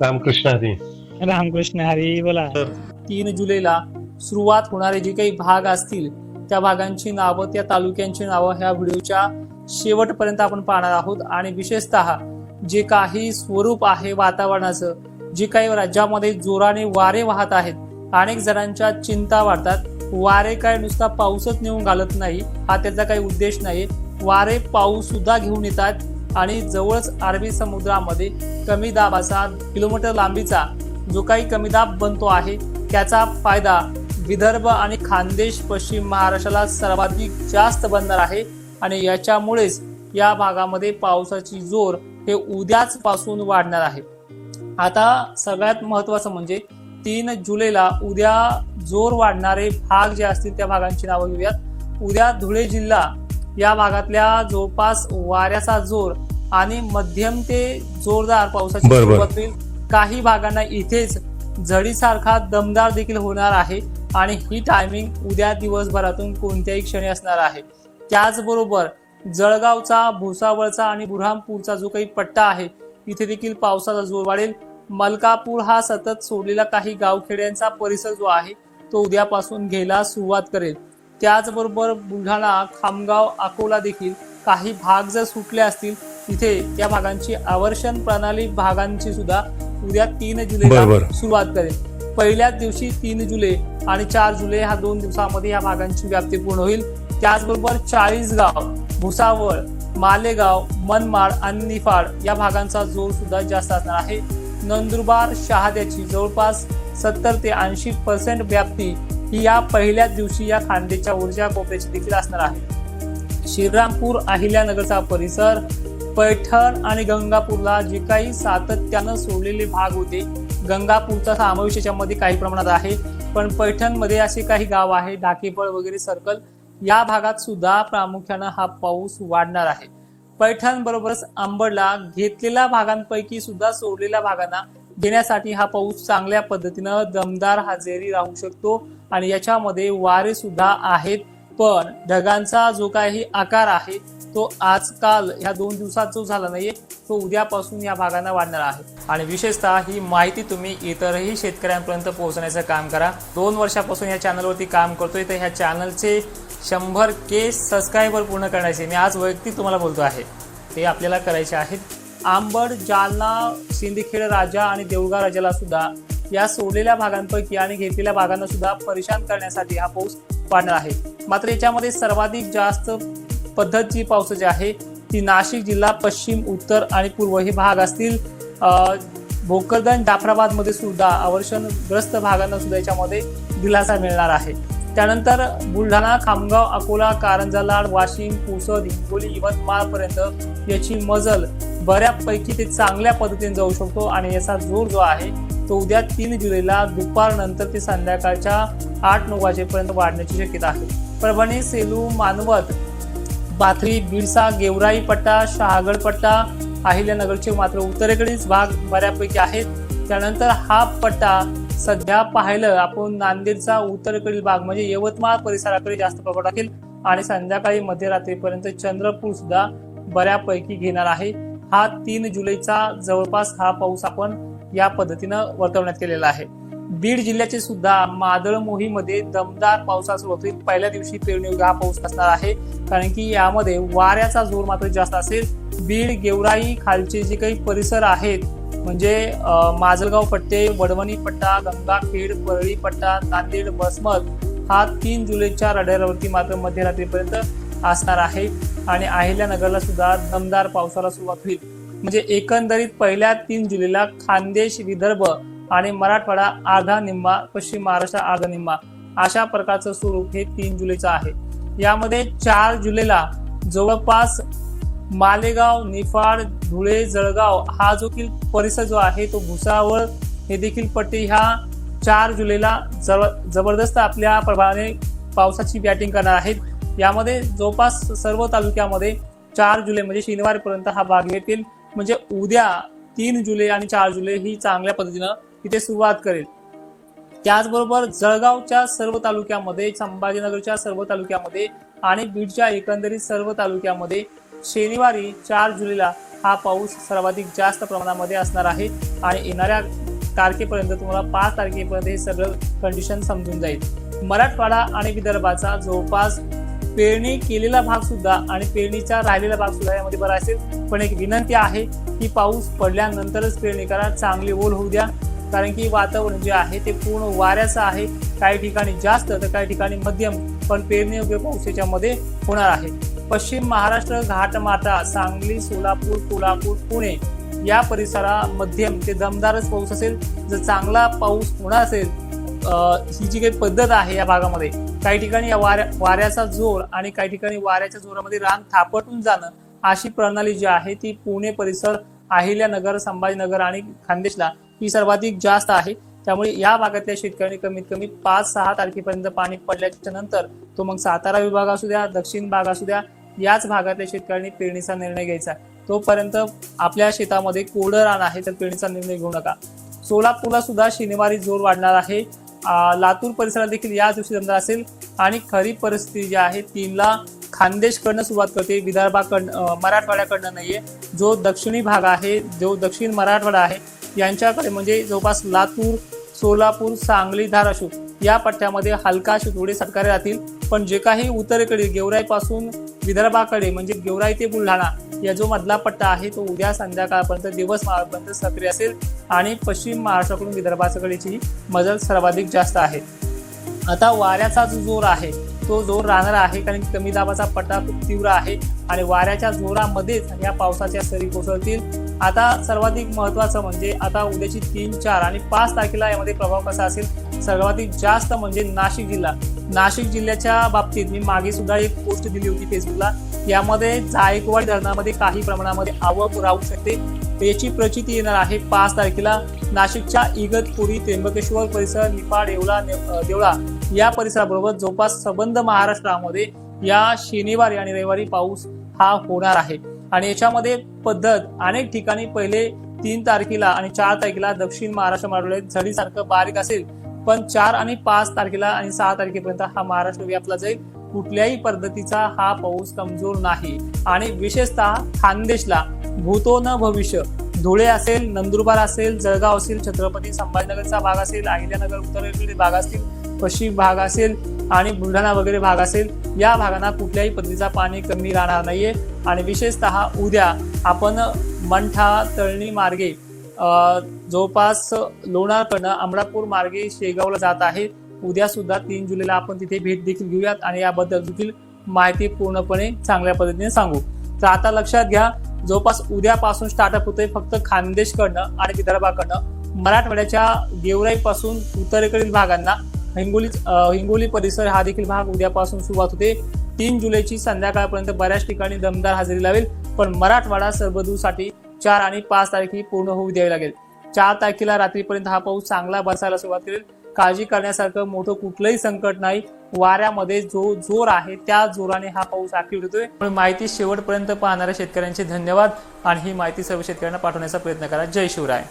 रामकृष्ण हरी. रामकृष्ण हरी. बोला. तर 3 जुलैला सुरुवात होणारे जे काही भाग असतील त्या भागांची नावं, त्या तालुक्यांची नावं ह्या व्हिडिओच्या शेवटपर्यंत आपण पाहणार आहोत. आणि विशेषतः जे काही स्वरूप आहे वातावरणाचं, जे काही राज्यामध्ये जोराने वारे वाहत आहेत, अनेक जणांच्या चिंता वाढतात. वारे काय नुसता पाऊसच नेऊन घालत नाही, हा त्याचा काही उद्देश नाही. वारे पाऊस सुद्धा घेऊन येतात आणि जवळच अरबी समुद्रामध्ये कमी दाबाचा किलोमीटर लांबीचा जो काही कमी दाब बनतो आहे त्याचा फायदा विदर्भ आणि खानदेश पश्चिम महाराष्ट्राला सर्वाधिक जास्त बनणार आहे. आणि याच्यामुळेच या भागामध्ये पावसाची जोर हे उद्याच पासून वाढणार आहे. आता सगळ्यात महत्वाचं म्हणजे 3 जुलैला उद्या जोर वाढणारे भाग जे असतील त्या भागांची नावं घेऊयात. उद्या धुळे जिल्हा या भागातल्या जवळपास वाऱ्याचा जोर आणि मध्यम ते जोरदार पावसाची सुरुवात होईल. काही भागांना इथेच झडीसारखा दमदार देखील होणार आहे आणि ही टायमिंग उद्या दिवसभरातून कोणत्याही क्षणी असणार आहे. त्याचबरोबर जळगावचा, भुसावळचा आणि बुरहानपूरचा जो काही पट्टा आहे इथे देखील पावसाचा जोर वाढेल. मलकापूर हा सतत सोडलेला काही गावखेड्यांचा परिसर जो आहे तो उद्यापासून घ्यायला सुरुवात करेल. त्याचबरोबर बुलढाणा, खामगाव, अकोला देखील काही भाग जर सुटले असतील तिथे त्या भागांची आवर्षण प्रणाली भागांची सुद्धा उद्या 3 जुलैला सुरुवात करेल. पहिल्याच दिवशी 3 जुलै आणि 4 जुलै ह्या 2 दिवसामध्ये या भागांची व्याप्ती पूर्ण होईल. त्याचबरोबर चाळीसगाव, भुसावळ, मालेगाव, मनमाड आणि निफाड या भागांचा जोर सुद्धा जास्त असणार आहे. नंदुरबार, शहाद्याची जवळपास 70 ते 80% व्याप्ती ही या पहिल्याच दिवशी या खानदेशच्या ऊर्जा कोपऱ्याची देखील असणार आहे. श्रीरामपूर, अहिल्यानगरचा परिसर, पैठण आणि गंगापूरला जे काही सातत्यानं सोडलेले भाग होते, गंगापूरचा समावेश याच्यामध्ये काही प्रमाणात आहे, पण पैठणमध्ये असे काही गाव आहे, डाकेफळ वगैरे सर्कल, या भागात सुद्धा प्रामुख्यानं हा पाऊस वाढणार आहे. पैठण बरोबरच अंबडला घेतलेल्या भागांपैकी सुद्धा सोडलेल्या भागांना घेण्यासाठी हा पाऊस चांगल्या पद्धतीनं दमदार हजेरी राहू शकतो आणि याच्यामध्ये वारे सुद्धा आहेत. पण ढगांचा जो काही आकार आहे तो आजकाल ह्या 2 दिवसात जो झाला नाहीये तो उद्यापासून या भागांना वाढणार आहे. आणि विशेषतः ही माहिती तुम्ही इतरही शेतकऱ्यांपर्यंत पोहोचण्याचं काम करा. 2 वर्षापासून या चॅनलवरती काम करतोय, तर ह्या चॅनलचे 100K सबस्क्रायबर पूर्ण करण्याचे मी आज वैयक्तिक तुम्हाला बोलतो आहे, ते आपल्याला करायचे आहेत. आंबड, जालना, सिंदखेड राजा आणि देऊळगाव राजाला सुद्धा या सोडलेल्या भागांपैकी आणि घेतलेल्या भागांना सुद्धा परेशान करण्यासाठी हा पाऊस वाढणार आहे. मात्र याच्यामध्ये सर्वाधिक जास्त पद्धत जी पावसाची आहे ती नाशिक जिल्हा, पश्चिम, उत्तर आणि पूर्व हे भाग असतील. भोकरदन, जाफराबाद मध्ये सुद्धा अवर्षणग्रस्त भागांना सुद्धा याच्यामध्ये दिलासा मिळणार आहे. त्यानंतर बुलढाणा, खामगाव, अकोला, कारंजा, लाड, वाशिम, पुसद, हिंगोली, यवतमाळ पर्यंत याची मजल बऱ्यापैकी ते चांगल्या पद्धतीने जाऊ शकतो आणि याचा जोर जो आहे तो उद्या 3 जुलैला दुपारनंतर ते संध्याकाळच्या 8-9 वाजेपर्यंत वाढण्याची शक्यता आहे. परभणी, सेलू, मानवत, पाथरी, बिडसा, गेवराई पट्टा, शहागड पट्टा, अहिल्यानगरचे मात्र उत्तरेकडील भाग बऱ्यापैकी आहेत. त्यानंतर हा पट्टा सध्या पाहिलं आपण नांदेडचा उत्तरेकडील भाग म्हणजे यवतमाळ परिसराकडे जास्त प्रभाव टाकेल आणि संध्याकाळी मध्यरात्रीपर्यंत चंद्रपूर सुद्धा बऱ्यापैकी घेणार आहे. हा 3 जुलैचा जवळपास हा पाऊस आपण या पद्धतीनं वर्तवण्यात केलेला आहे. बीड जिल्ह्याचे सुद्धा मादळ मोहीमध्ये दमदार पावसाचा सुरुवात होईल. पहिल्या दिवशी पेरणी हा पाऊस असणार आहे कारण की यामध्ये वाऱ्याचा जोर मात्र जास्त असेल. बीड, गेवराई खालचे जे काही परिसर आहेत म्हणजे माजलगाव पट्टे, वडवणी पट्टा, गंगाखेड, परळी पट्टा, नांदेड, बसमत हा 3 जुलैच्या रडारवरती मात्र मध्यरात्रीपर्यंत असणार आहे. आणि अहिल्यानगरला सुद्धा दमदार पावसाला सुरुवात होईल. म्हणजे एकंदरीत पहिल्या 3 जुलैला खानदेश, विदर्भ आणि मराठवाडा अर्धा निम्मा, पश्चिम महाराष्ट्र अर्धा निम्मा अशा प्रकारचं स्वरूप हे 3 जुलैचं आहे. यामध्ये 4 जुलैला जवळपास मालेगाव, निफाड, धुळे, जळगाव हा जो की परिसर जो आहे तो भुसावळ हे देखील पट्टे ह्या 4 जुलैला जबरदस्त आपल्या प्रभावाने पावसाची बॅटिंग करणार आहेत. यामध्ये जवळपास सर्व तालुक्यामध्ये 4 जुलै म्हणजे शनिवारपर्यंत हा भाग येतील. म्हणजे उद्या 3 जुलै आणि 4 जुलै ही चांगल्या पद्धतीनं इथे सुरुवात करेल. त्याचबरोबर जळगावच्या सर्व तालुक्यामध्ये, संभाजीनगरच्या सर्व तालुक्यामध्ये आणि बीडच्या एकंदरीत सर्व तालुक्यामध्ये शनिवारी 4 जुलैला हा पाऊस सर्वाधिक जास्त प्रमाणामध्ये असणार आहे. आणि येणाऱ्या तारखेपर्यंत तुम्हाला 5 तारखेपर्यंत हे सगळं कंडिशन समजून जाईल। मराठवाडा आणि विदर्भाचा जवळपास पेरणी केलेला भाग सुद्धा आणि पेरणीचा राहिलेला भाग सुद्धा यामध्ये बरा असेल, पण एक विनंती आहे की पाऊस पडल्यानंतरच पेरणी करा, चांगली ओल होऊ द्या, कारण की वातावरण जे आहे ते पूर्ण वाऱ्याचं आहे। काही ठिकाणी जास्त तर काही ठिकाणी मध्यम, पण पेरणी योग्य पाऊस याच्यामध्ये होणार आहे। पश्चिम महाराष्ट्र घाटमाथा सांगली सोलापूर कोल्हापूर पुणे या परिसरात मध्यम ते दमदारच पाऊस असेल। जर चांगला पाऊस होणार असेल, ही जी काही पद्धत आहे या भागामध्ये काही ठिकाणी या वाऱ्याचा जोर आणि काही ठिकाणी वाऱ्याच्या जोरामध्ये रांग थापटून जाणं अशी प्रणाली जी आहे ती पुणे परिसर, अहिल्यानगर, संभाजीनगर आणि खान्देशला ही सर्वाधिक जास्त आहे। त्यामुळे या भागातल्या शेतकऱ्यांनी कमीत कमी 5-6 तारखेपर्यंत पाणी पडल्याच्या नंतर तो मग सातारा विभाग असू द्या, दक्षिण भाग असू द्या, याच भागातल्या शेतकऱ्यांनी पेरणीचा निर्णय घ्यायचा। तोपर्यंत आपल्या शेतामध्ये कोरडं रान आहे तर पेरणीचा निर्णय घेऊ नका। सोलापूरला सुद्धा शनिवारी जोर वाढणार आहे। लातूर परिसरात देखील या दिवशी दमदार असेल आणि खरीप परिस्थिती जी आहे 3ला खानदेशकडनं सुरुवात करते, विदर्भाकडनं मराठवाड्याकडनं नाहीये। जो दक्षिणी भाग आहे, जो दक्षिण मराठवाडा आहे यांच्याकडे म्हणजे जवळपास लातूर, सोलापूर, सांगली, धाराशिव या पट्ट्यामध्ये हलकाशे थोडे सटकारे राहतील, पण जे काही उत्तरेकडे गेवराई पासून विदर्भाकडे म्हणजे गेवराई ते बुलढाणा या जो मधला पट्टा आहे तो उद्या संध्याकाळपर्यंत दिवस मावळपर्यंत सक्रिय असेल आणि पश्चिम महाराष्ट्राकडून विदर्भाकडची मजल सर्वाधिक जास्त आहे। आता वाऱ्याचा जो जोर आहे तो जोर राहणार आहे, कारण कमी दाबाचा पट्टा खूप तीव्र आहे आणि वाऱ्याच्या जोरामध्येच या पावसाच्या सरी कोसळतील। आता सर्वाधिक महत्त्वाचं म्हणजे आता उद्याची 3, 4 आणि 5 तारखेला यामध्ये प्रभाव कसा असेल, सर्वाधिक जास्त म्हणजे नाशिक जिल्हा। नाशिक जिल्ह्याच्या बाबतीत मी मागे सुद्धा एक पोस्ट दिली होती फेसबुकला, यामध्ये जायकवाडी धरणामध्ये काही प्रमाणामध्ये आवक राहू शकते, याची प्रचिती येणार आहे 5 तारखेला। नाशिकच्या इगतपुरी, त्र्यंबकेश्वर परिसर, निफाड, येवला, देवळा या परिसराबरोबर जवळपास संबंध महाराष्ट्रामध्ये या शनिवारी आणि रविवारी पाऊस हा होणार आहे। आणि याच्यामध्ये पद्धत अनेक ठिकाणी पहिले 3 तारखेला आणि 4 तारखेला दक्षिण महाराष्ट्र मराठवाड्यात झडीसारखं बारीक असेल, पण 4 आणि 5 तारखेला आणि 6 तारखेपर्यंत हा महाराष्ट्र व्यापला जाईल। कुठल्याही पद्धतीचा हा पाऊस कमजोर नाही आणि विशेषतः खानदेशला भूतो न भविष्य, धुळे असेल, नंदुरबार असेल, जळगाव असेल, छत्रपती संभाजीनगरचा भाग असेल, अहिल्यानगर उत्तरेकडील भाग असतील, पश्चिम भाग असेल आणि बुलढाणा वगैरे भाग असेल, या भागांना कुठल्याही पद्धतीचा पाणी कमी राहणार नाहीये। आणि विशेषतः उद्या आपण मंठा तळणी मार्गे जवळपास लोणारकडनं अमरापूर मार्गे शेगावला जात आहे। उद्या सुद्धा 3 जुलैला आपण तिथे भेट देखील घेऊयात आणि याबद्दल देखील माहिती पूर्णपणे चांगल्या पद्धतीने सांगू। तर आता लक्षात घ्या, जवळपास उद्यापासून स्टार्टअप होतोय फक्त खानदेशकडनं आणि विदर्भाकडनं। मराठवाड्याच्या गेवराई पासून उत्तरेकडील भागांना हिंगोली परिसर हा देखील भाग उद्यापासून सुरुवात होते। 3 जुलैची संध्याकाळपर्यंत बऱ्याच ठिकाणी दमदार हजेरी लावेल, पण मराठवाडा सर्वदूरसाठी 4 आणि 5 तारखे पूर्ण होऊ द्यावी लागेल। 4 तारखेला रात्रीपर्यंत हा पाऊस चांगला बरसायला सुरुवात करेल। काळजी करण्यासारखं मोठं कुठलंही संकट नाही, वाऱ्यामध्ये जो जोर आहे त्या जोराने हा पाऊस ऍक्टिव्ह होतोय। माहिती शेवटपर्यंत पाहणाऱ्या शेतकऱ्यांचे धन्यवाद आणि ही माहिती सर्व शेतकऱ्यांना पाठवण्याचा प्रयत्न करा। जय शिवराय।